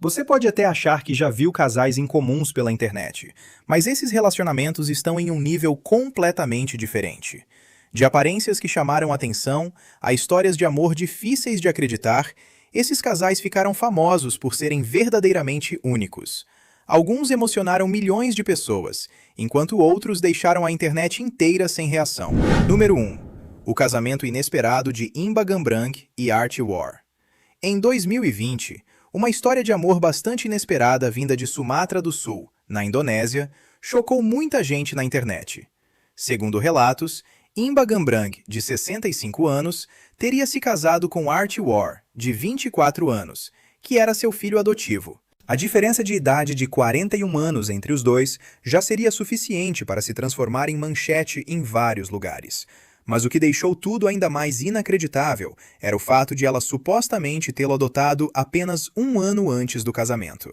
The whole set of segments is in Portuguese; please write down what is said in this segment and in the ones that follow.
Você pode até achar que já viu casais incomuns pela internet, mas esses relacionamentos estão em um nível completamente diferente. De aparências que chamaram atenção a histórias de amor difíceis de acreditar, esses casais ficaram famosos por serem verdadeiramente únicos. Alguns emocionaram milhões de pessoas, enquanto outros deixaram a internet inteira sem reação. Número 1. O casamento inesperado de Imba Gambrang e Archie War. Em 2020, uma história de amor bastante inesperada vinda de Sumatra do Sul, na Indonésia, chocou muita gente na internet. Segundo relatos, Imba Gambrang, de 65 anos, teria se casado com Archie War, de 24 anos, que era seu filho adotivo. A diferença de idade de 41 anos entre os dois já seria suficiente para se transformar em manchete em vários lugares. Mas o que deixou tudo ainda mais inacreditável era o fato de ela supostamente tê-lo adotado apenas um ano antes do casamento.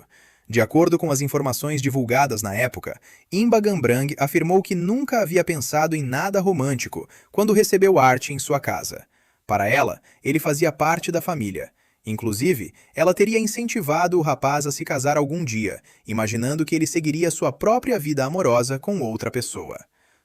De acordo com as informações divulgadas na época, Imba Gambrang afirmou que nunca havia pensado em nada romântico quando recebeu Archie em sua casa. Para ela, ele fazia parte da família. Inclusive, ela teria incentivado o rapaz a se casar algum dia, imaginando que ele seguiria sua própria vida amorosa com outra pessoa.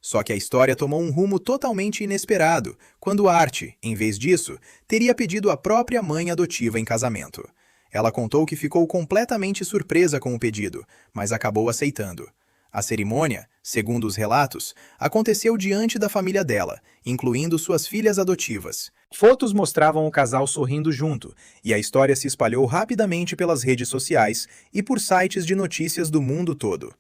Só que a história tomou um rumo totalmente inesperado, quando Archie, em vez disso, teria pedido a própria mãe adotiva em casamento. Ela contou que ficou completamente surpresa com o pedido, mas acabou aceitando. A cerimônia, segundo os relatos, aconteceu diante da família dela, incluindo suas filhas adotivas. Fotos mostravam o casal sorrindo junto, e a história se espalhou rapidamente pelas redes sociais e por sites de notícias do mundo todo.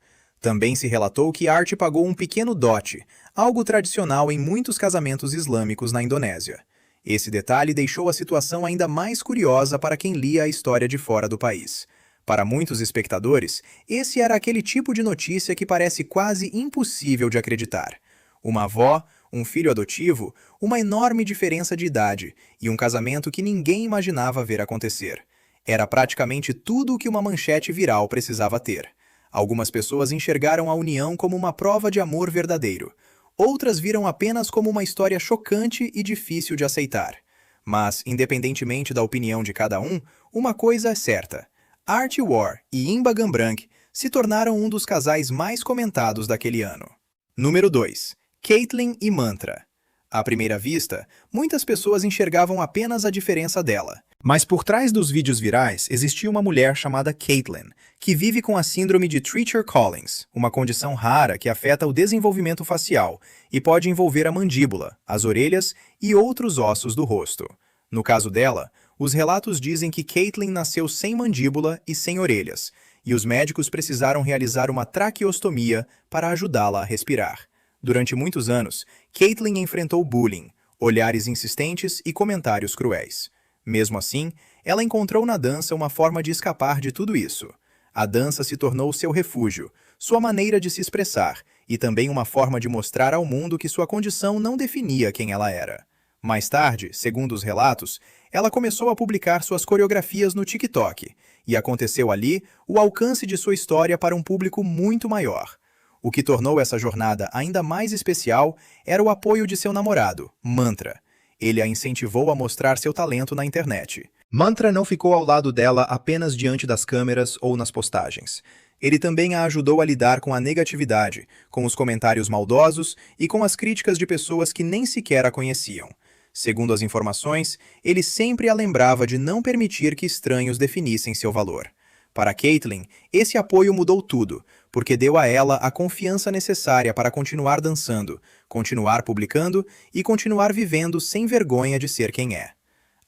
Também se relatou que Archie pagou um pequeno dote, algo tradicional em muitos casamentos islâmicos na Indonésia. Esse detalhe deixou a situação ainda mais curiosa para quem lia a história de fora do país. Para muitos espectadores, esse era aquele tipo de notícia que parece quase impossível de acreditar. Uma avó, um filho adotivo, uma enorme diferença de idade e um casamento que ninguém imaginava ver acontecer. Era praticamente tudo o que uma manchete viral precisava ter. Algumas pessoas enxergaram a união como uma prova de amor verdadeiro. Outras viram apenas como uma história chocante e difícil de aceitar. Mas, independentemente da opinião de cada um, uma coisa é certa. Archie War e Imba Gambrang se tornaram um dos casais mais comentados daquele ano. Número 2. Caitlyn e Mantra. À primeira vista, muitas pessoas enxergavam apenas a diferença dela. Mas por trás dos vídeos virais existia uma mulher chamada Caitlyn, que vive com a síndrome de Treacher-Collins, uma condição rara que afeta o desenvolvimento facial e pode envolver a mandíbula, as orelhas e outros ossos do rosto. No caso dela, os relatos dizem que Caitlyn nasceu sem mandíbula e sem orelhas, e os médicos precisaram realizar uma traqueostomia para ajudá-la a respirar. Durante muitos anos, Caitlyn enfrentou bullying, olhares insistentes e comentários cruéis. Mesmo assim, ela encontrou na dança uma forma de escapar de tudo isso. A dança se tornou seu refúgio, sua maneira de se expressar, e também uma forma de mostrar ao mundo que sua condição não definia quem ela era. Mais tarde, segundo os relatos, ela começou a publicar suas coreografias no TikTok, e aconteceu ali o alcance de sua história para um público muito maior. O que tornou essa jornada ainda mais especial era o apoio de seu namorado, Mantra. Ele a incentivou a mostrar seu talento na internet. Mantra não ficou ao lado dela apenas diante das câmeras ou nas postagens. Ele também a ajudou a lidar com a negatividade, com os comentários maldosos e com as críticas de pessoas que nem sequer a conheciam. Segundo as informações, ele sempre a lembrava de não permitir que estranhos definissem seu valor. Para Caitlyn, esse apoio mudou tudo, porque deu a ela a confiança necessária para continuar dançando, continuar publicando e continuar vivendo sem vergonha de ser quem é.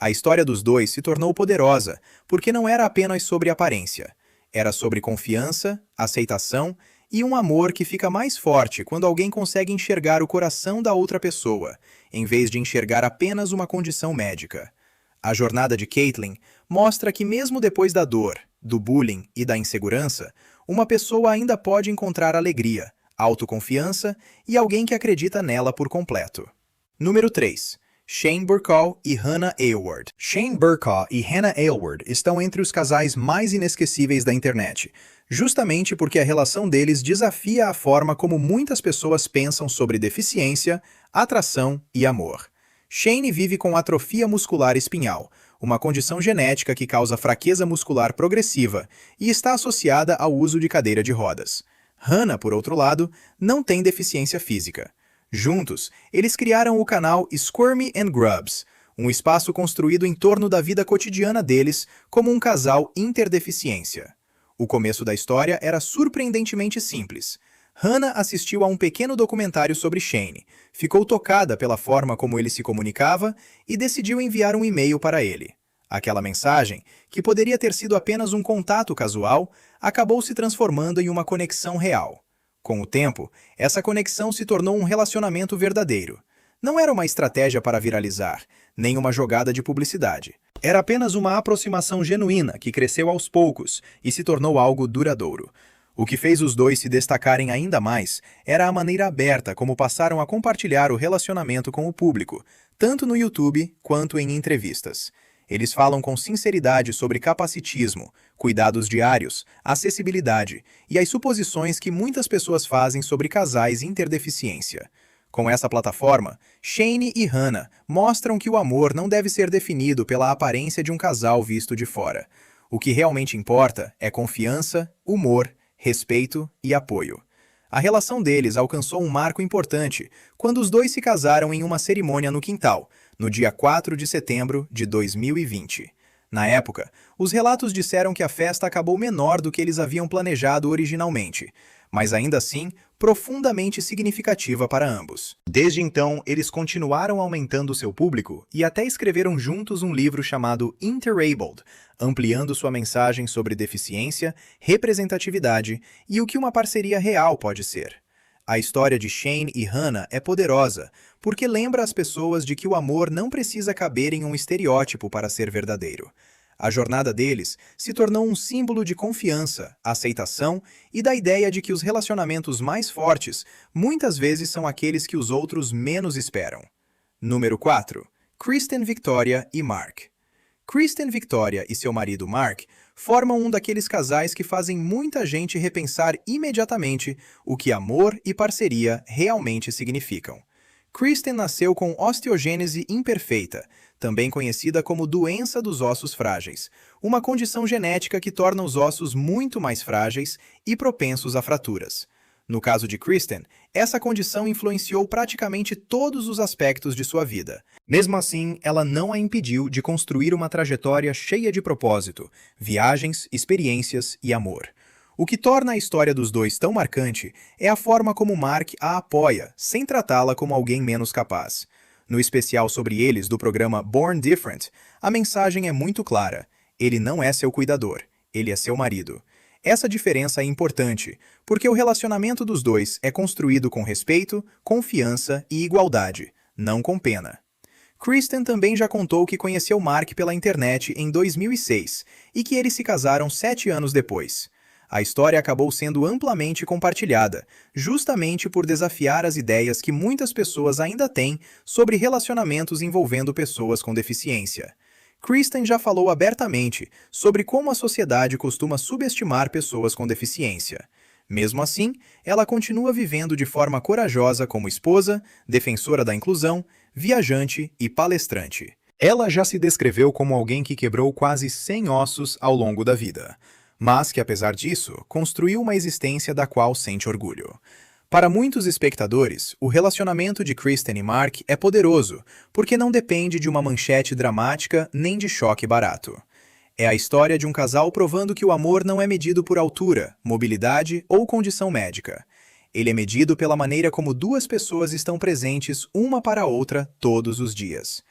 A história dos dois se tornou poderosa, porque não era apenas sobre aparência. Era sobre confiança, aceitação e um amor que fica mais forte quando alguém consegue enxergar o coração da outra pessoa, em vez de enxergar apenas uma condição médica. A jornada de Caitlyn mostra que mesmo depois da dor, do bullying e da insegurança, uma pessoa ainda pode encontrar alegria, autoconfiança e alguém que acredita nela por completo. Número 3. Shane Burkall e Hannah Aylward. Shane Burkall e Hannah Aylward estão entre os casais mais inesquecíveis da internet, justamente porque a relação deles desafia a forma como muitas pessoas pensam sobre deficiência, atração e amor. Shane vive com atrofia muscular espinhal, uma condição genética que causa fraqueza muscular progressiva e está associada ao uso de cadeira de rodas. Hannah, por outro lado, não tem deficiência física. Juntos, eles criaram o canal Squirmy and Grubs, um espaço construído em torno da vida cotidiana deles como um casal interdeficiência. O começo da história era surpreendentemente simples. Hannah assistiu a um pequeno documentário sobre Shane, ficou tocada pela forma como ele se comunicava e decidiu enviar um e-mail para ele. Aquela mensagem, que poderia ter sido apenas um contato casual, acabou se transformando em uma conexão real. Com o tempo, essa conexão se tornou um relacionamento verdadeiro. Não era uma estratégia para viralizar, nem uma jogada de publicidade. Era apenas uma aproximação genuína que cresceu aos poucos e se tornou algo duradouro. O que fez os dois se destacarem ainda mais era a maneira aberta como passaram a compartilhar o relacionamento com o público, tanto no YouTube quanto em entrevistas. Eles falam com sinceridade sobre capacitismo, cuidados diários, acessibilidade e as suposições que muitas pessoas fazem sobre casais interdeficiência. Com essa plataforma, Shane e Hannah mostram que o amor não deve ser definido pela aparência de um casal visto de fora. O que realmente importa é confiança, humor, respeito e apoio. A relação deles alcançou um marco importante quando os dois se casaram em uma cerimônia no quintal, no dia 4 de setembro de 2020. Na época, os relatos disseram que a festa acabou menor do que eles haviam planejado originalmente, mas ainda assim profundamente significativa para ambos. Desde então, eles continuaram aumentando seu público e até escreveram juntos um livro chamado Interabled, ampliando sua mensagem sobre deficiência, representatividade e o que uma parceria real pode ser. A história de Shane e Hannah é poderosa, porque lembra as pessoas de que o amor não precisa caber em um estereótipo para ser verdadeiro. A jornada deles se tornou um símbolo de confiança, aceitação e da ideia de que os relacionamentos mais fortes muitas vezes são aqueles que os outros menos esperam. Número 4. Kristen Victoria e Mark. Kristen Victoria e seu marido Mark formam um daqueles casais que fazem muita gente repensar imediatamente o que amor e parceria realmente significam. Kristen nasceu com osteogênese imperfeita, também conhecida como doença dos ossos frágeis, uma condição genética que torna os ossos muito mais frágeis e propensos a fraturas. No caso de Kristen, essa condição influenciou praticamente todos os aspectos de sua vida. Mesmo assim, ela não a impediu de construir uma trajetória cheia de propósito, viagens, experiências e amor. O que torna a história dos dois tão marcante é a forma como Mark a apoia, sem tratá-la como alguém menos capaz. No especial sobre eles do programa Born Different, a mensagem é muito clara. Ele não é seu cuidador, ele é seu marido. Essa diferença é importante, porque o relacionamento dos dois é construído com respeito, confiança e igualdade, não com pena. Kristen também já contou que conheceu Mark pela internet em 2006 e que eles se casaram 7 anos depois. A história acabou sendo amplamente compartilhada, justamente por desafiar as ideias que muitas pessoas ainda têm sobre relacionamentos envolvendo pessoas com deficiência. Kristen já falou abertamente sobre como a sociedade costuma subestimar pessoas com deficiência. Mesmo assim, ela continua vivendo de forma corajosa como esposa, defensora da inclusão, viajante e palestrante. Ela já se descreveu como alguém que quebrou quase 100 ossos ao longo da vida, mas que, apesar disso, construiu uma existência da qual sente orgulho. Para muitos espectadores, o relacionamento de Kristen e Mark é poderoso, porque não depende de uma manchete dramática nem de choque barato. É a história de um casal provando que o amor não é medido por altura, mobilidade ou condição médica. Ele é medido pela maneira como duas pessoas estão presentes uma para a outra todos os dias.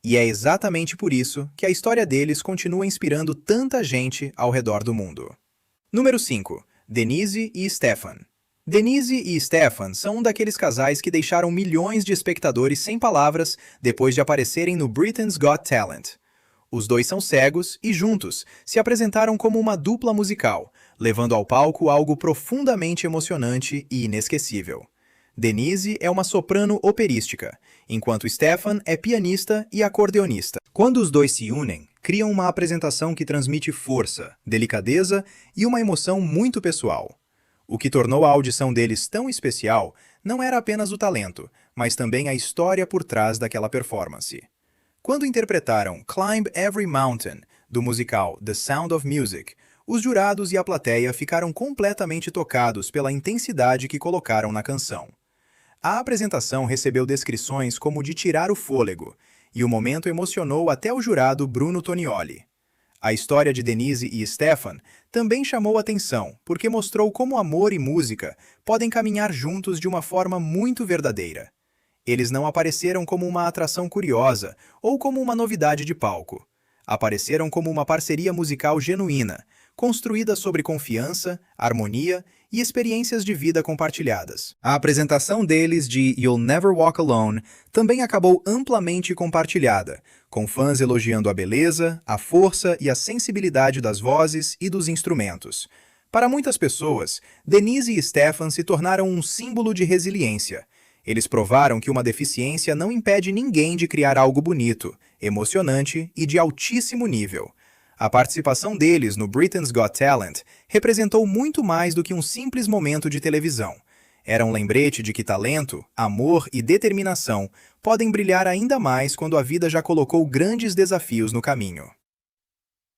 E é exatamente por isso que a história deles continua inspirando tanta gente ao redor do mundo. Número 5. Denise e Stefan. Denise e Stefan são um daqueles casais que deixaram milhões de espectadores sem palavras depois de aparecerem no Britain's Got Talent. Os dois são cegos e, juntos, se apresentaram como uma dupla musical, levando ao palco algo profundamente emocionante e inesquecível. Denise é uma soprano operística, enquanto Stefan é pianista e acordeonista. Quando os dois se unem, criam uma apresentação que transmite força, delicadeza e uma emoção muito pessoal. O que tornou a audição deles tão especial não era apenas o talento, mas também a história por trás daquela performance. Quando interpretaram Climb Every Mountain, do musical The Sound of Music, os jurados e a plateia ficaram completamente tocados pela intensidade que colocaram na canção. A apresentação recebeu descrições como de tirar o fôlego, e o momento emocionou até o jurado Bruno Tonioli. A história de Denise e Stefan também chamou atenção, porque mostrou como amor e música podem caminhar juntos de uma forma muito verdadeira. Eles não apareceram como uma atração curiosa ou como uma novidade de palco. Apareceram como uma parceria musical genuína, construída sobre confiança, harmonia e experiências de vida compartilhadas. A apresentação deles de You'll Never Walk Alone também acabou amplamente compartilhada, com fãs elogiando a beleza, a força e a sensibilidade das vozes e dos instrumentos. Para muitas pessoas, Denise e Stefan se tornaram um símbolo de resiliência. Eles provaram que uma deficiência não impede ninguém de criar algo bonito, emocionante e de altíssimo nível. A participação deles no Britain's Got Talent representou muito mais do que um simples momento de televisão. Era um lembrete de que talento, amor e determinação podem brilhar ainda mais quando a vida já colocou grandes desafios no caminho.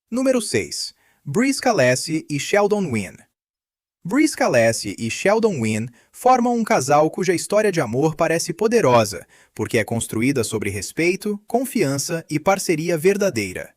Número 6. Brie Scalese e Sheldon Wynn. Brie Scalese e Sheldon Wynn formam um casal cuja história de amor parece poderosa, porque é construída sobre respeito, confiança e parceria verdadeira.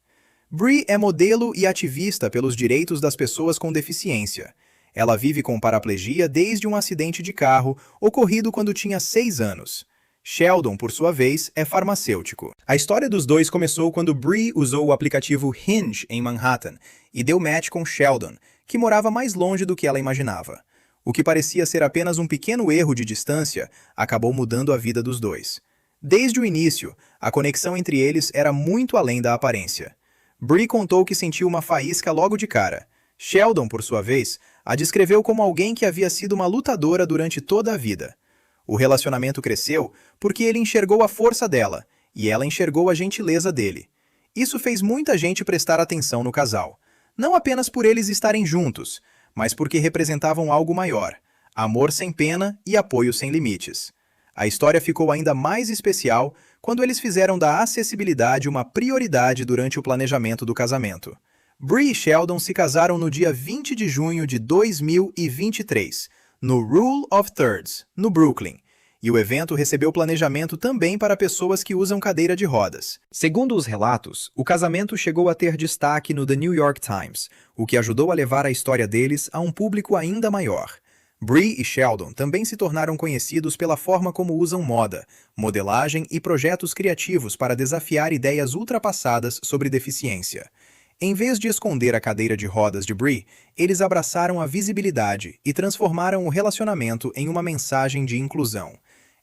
Brie é modelo e ativista pelos direitos das pessoas com deficiência. Ela vive com paraplegia desde um acidente de carro ocorrido quando tinha 6 anos. Sheldon, por sua vez, é farmacêutico. A história dos dois começou quando Brie usou o aplicativo Hinge em Manhattan e deu match com Sheldon, que morava mais longe do que ela imaginava. O que parecia ser apenas um pequeno erro de distância acabou mudando a vida dos dois. Desde o início, a conexão entre eles era muito além da aparência. Brie contou que sentiu uma faísca logo de cara. Sheldon, por sua vez, a descreveu como alguém que havia sido uma lutadora durante toda a vida. O relacionamento cresceu porque ele enxergou a força dela, e ela enxergou a gentileza dele. Isso fez muita gente prestar atenção no casal. Não apenas por eles estarem juntos, mas porque representavam algo maior: amor sem pena e apoio sem limites. A história ficou ainda mais especial quando eles fizeram da acessibilidade uma prioridade durante o planejamento do casamento. Brie e Sheldon se casaram no dia 20 de junho de 2023, no Rule of Thirds, no Brooklyn, e o evento recebeu planejamento também para pessoas que usam cadeira de rodas. Segundo os relatos, o casamento chegou a ter destaque no The New York Times, o que ajudou a levar a história deles a um público ainda maior. Brie e Sheldon também se tornaram conhecidos pela forma como usam moda, modelagem e projetos criativos para desafiar ideias ultrapassadas sobre deficiência. Em vez de esconder a cadeira de rodas de Brie, eles abraçaram a visibilidade e transformaram o relacionamento em uma mensagem de inclusão.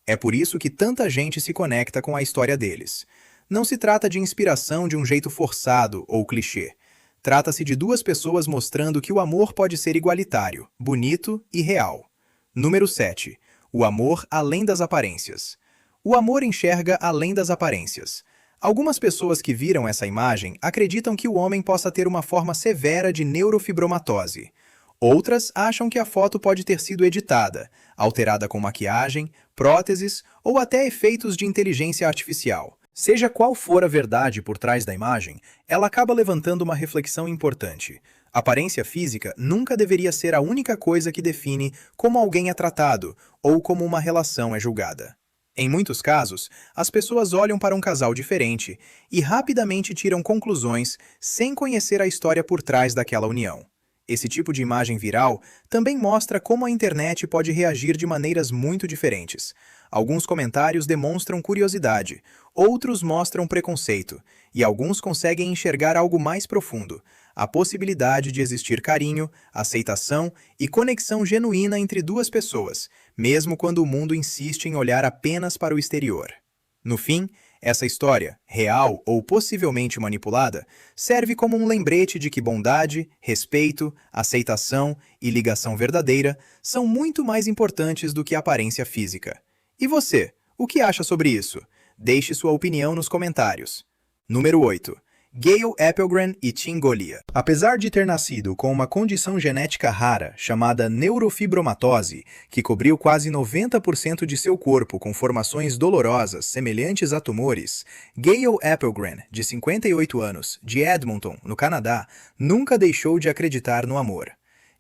É por isso que tanta gente se conecta com a história deles. Não se trata de inspiração de um jeito forçado ou clichê. Trata-se de duas pessoas mostrando que o amor pode ser igualitário, bonito e real. Número 7. O amor além das aparências. O amor enxerga além das aparências. Algumas pessoas que viram essa imagem acreditam que o homem possa ter uma forma severa de neurofibromatose. Outras acham que a foto pode ter sido editada, alterada com maquiagem, próteses ou até efeitos de inteligência artificial. Seja qual for a verdade por trás da imagem, ela acaba levantando uma reflexão importante. A aparência física nunca deveria ser a única coisa que define como alguém é tratado ou como uma relação é julgada. Em muitos casos, as pessoas olham para um casal diferente e rapidamente tiram conclusões sem conhecer a história por trás daquela união. Esse tipo de imagem viral também mostra como a internet pode reagir de maneiras muito diferentes. Alguns comentários demonstram curiosidade, outros mostram preconceito, e alguns conseguem enxergar algo mais profundo: a possibilidade de existir carinho, aceitação e conexão genuína entre duas pessoas, mesmo quando o mundo insiste em olhar apenas para o exterior. No fim, essa história, real ou possivelmente manipulada, serve como um lembrete de que bondade, respeito, aceitação e ligação verdadeira são muito mais importantes do que a aparência física. E você, o que acha sobre isso? Deixe sua opinião nos comentários. Número 8. Gayle Appelgren e Tim Golia. Apesar de ter nascido com uma condição genética rara chamada neurofibromatose, que cobriu quase 90% de seu corpo com formações dolorosas semelhantes a tumores, Gayle Appelgren, de 58 anos, de Edmonton, no Canadá, nunca deixou de acreditar no amor.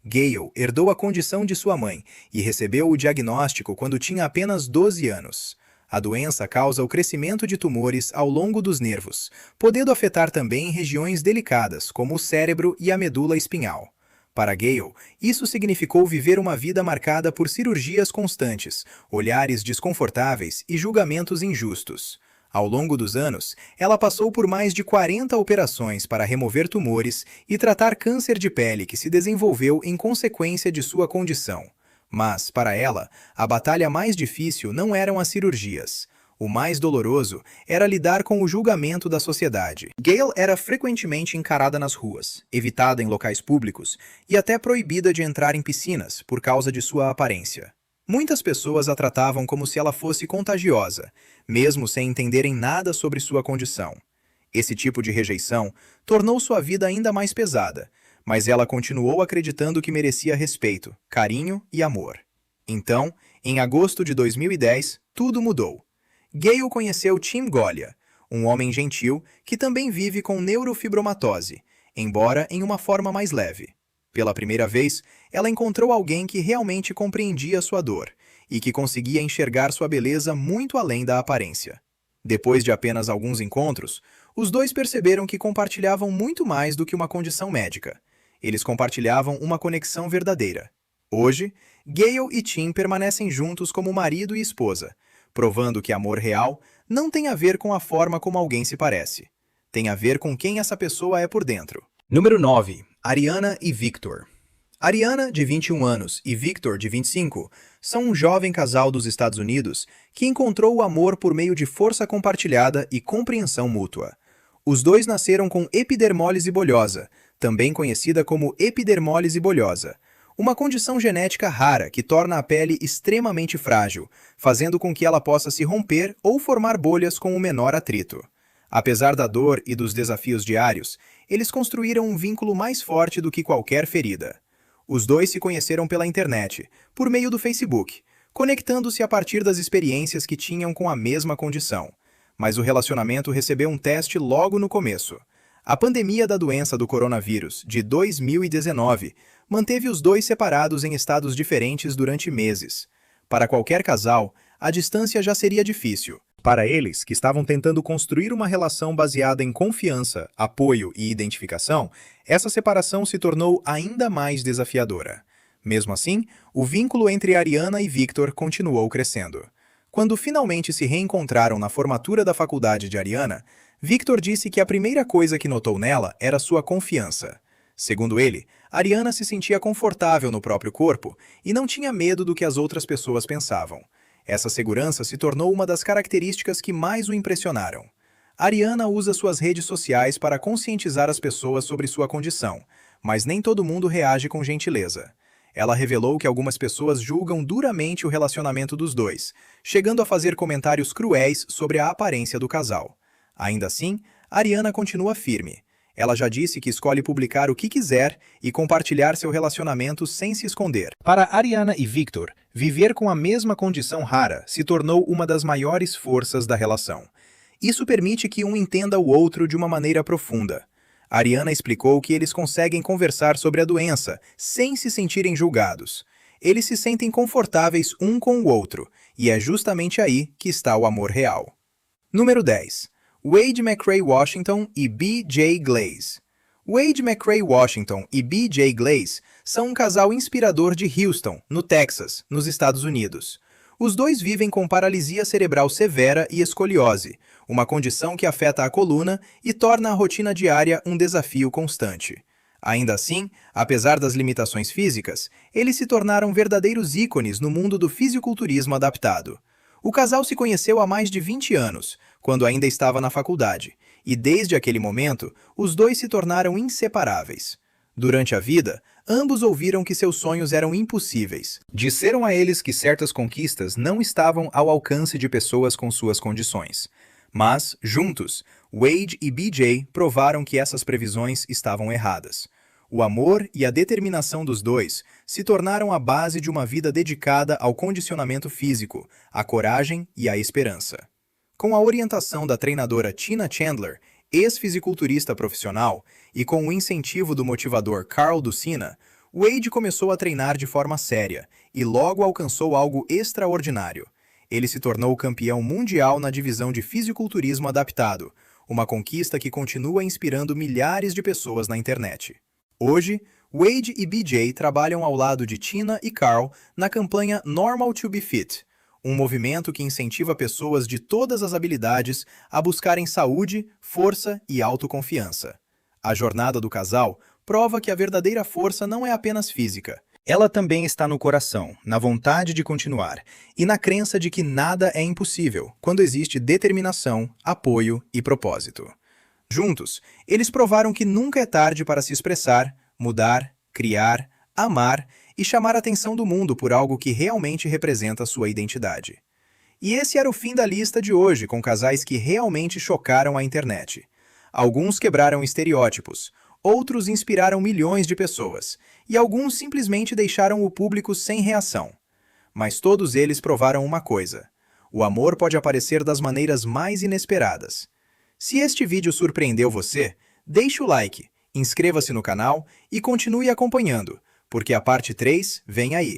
Gayle herdou a condição de sua mãe e recebeu o diagnóstico quando tinha apenas 12 anos. A doença causa o crescimento de tumores ao longo dos nervos, podendo afetar também regiões delicadas, como o cérebro e a medula espinhal. Para Gayle, isso significou viver uma vida marcada por cirurgias constantes, olhares desconfortáveis e julgamentos injustos. Ao longo dos anos, ela passou por mais de 40 operações para remover tumores e tratar câncer de pele que se desenvolveu em consequência de sua condição. Mas, para ela, a batalha mais difícil não eram as cirurgias. O mais doloroso era lidar com o julgamento da sociedade. Gayle era frequentemente encarada nas ruas, evitada em locais públicos e até proibida de entrar em piscinas por causa de sua aparência. Muitas pessoas a tratavam como se ela fosse contagiosa, mesmo sem entenderem nada sobre sua condição. Esse tipo de rejeição tornou sua vida ainda mais pesada, mas ela continuou acreditando que merecia respeito, carinho e amor. Então, em agosto de 2010, tudo mudou. Gayle conheceu Tim Golia, um homem gentil que também vive com neurofibromatose, embora em uma forma mais leve. Pela primeira vez, ela encontrou alguém que realmente compreendia sua dor e que conseguia enxergar sua beleza muito além da aparência. Depois de apenas alguns encontros, os dois perceberam que compartilhavam muito mais do que uma condição médica. Eles compartilhavam uma conexão verdadeira. Hoje, Gayle e Tim permanecem juntos como marido e esposa, provando que amor real não tem a ver com a forma como alguém se parece. Tem a ver com quem essa pessoa é por dentro. Número 9. Ariana e Victor. Ariana, de 21 anos, e Victor, de 25, são um jovem casal dos Estados Unidos que encontrou o amor por meio de força compartilhada e compreensão mútua. Os dois nasceram com epidermólise bolhosa, também conhecida como epidermólise bolhosa, uma condição genética rara que torna a pele extremamente frágil, fazendo com que ela possa se romper ou formar bolhas com o menor atrito. Apesar da dor e dos desafios diários, eles construíram um vínculo mais forte do que qualquer ferida. Os dois se conheceram pela internet, por meio do Facebook, conectando-se a partir das experiências que tinham com a mesma condição. Mas o relacionamento recebeu um teste logo no começo. A pandemia da doença do coronavírus, de 2019, manteve os dois separados em estados diferentes durante meses. Para qualquer casal, a distância já seria difícil. Para eles, que estavam tentando construir uma relação baseada em confiança, apoio e identificação, essa separação se tornou ainda mais desafiadora. Mesmo assim, o vínculo entre Ariana e Victor continuou crescendo. Quando finalmente se reencontraram na formatura da faculdade de Ariana, Victor disse que a primeira coisa que notou nela era sua confiança. Segundo ele, Ariana se sentia confortável no próprio corpo e não tinha medo do que as outras pessoas pensavam. Essa segurança se tornou uma das características que mais o impressionaram. Ariana usa suas redes sociais para conscientizar as pessoas sobre sua condição, mas nem todo mundo reage com gentileza. Ela revelou que algumas pessoas julgam duramente o relacionamento dos dois, chegando a fazer comentários cruéis sobre a aparência do casal. Ainda assim, Ariana continua firme. Ela já disse que escolhe publicar o que quiser e compartilhar seu relacionamento sem se esconder. Para Ariana e Victor, viver com a mesma condição rara se tornou uma das maiores forças da relação. Isso permite que um entenda o outro de uma maneira profunda. Ariana explicou que eles conseguem conversar sobre a doença sem se sentirem julgados. Eles se sentem confortáveis um com o outro, e é justamente aí que está o amor real. Número 10. Wade McRae Washington e B.J. Glaze. Wade McRae Washington e B.J. Glaze são um casal inspirador de Houston, no Texas, nos Estados Unidos. Os dois vivem com paralisia cerebral severa e escoliose, uma condição que afeta a coluna e torna a rotina diária um desafio constante. Ainda assim, apesar das limitações físicas, eles se tornaram verdadeiros ícones no mundo do fisiculturismo adaptado. O casal se conheceu há mais de 20 anos, quando ainda estava na faculdade, e desde aquele momento, os dois se tornaram inseparáveis. Durante a vida, ambos ouviram que seus sonhos eram impossíveis. Disseram a eles que certas conquistas não estavam ao alcance de pessoas com suas condições. Mas, juntos, Wade e BJ provaram que essas previsões estavam erradas. O amor e a determinação dos dois se tornaram a base de uma vida dedicada ao condicionamento físico, à coragem e à esperança. Com a orientação da treinadora Tina Chandler, ex-fisiculturista profissional, e com o incentivo do motivador Carl Ducina, Wade começou a treinar de forma séria e logo alcançou algo extraordinário. Ele se tornou campeão mundial na divisão de fisiculturismo adaptado, uma conquista que continua inspirando milhares de pessoas na internet. Hoje, Wade e BJ trabalham ao lado de Tina e Carl na campanha Normal to be Fit, um movimento que incentiva pessoas de todas as habilidades a buscarem saúde, força e autoconfiança. A jornada do casal prova que a verdadeira força não é apenas física. Ela também está no coração, na vontade de continuar e na crença de que nada é impossível quando existe determinação, apoio e propósito. Juntos, eles provaram que nunca é tarde para se expressar, mudar, criar, amar e chamar a atenção do mundo por algo que realmente representa sua identidade. E esse era o fim da lista de hoje com casais que realmente chocaram a internet. Alguns quebraram estereótipos, outros inspiraram milhões de pessoas, e alguns simplesmente deixaram o público sem reação. Mas todos eles provaram uma coisa: o amor pode aparecer das maneiras mais inesperadas. Se este vídeo surpreendeu você, deixe o like, inscreva-se no canal e continue acompanhando, porque a parte 3 vem aí.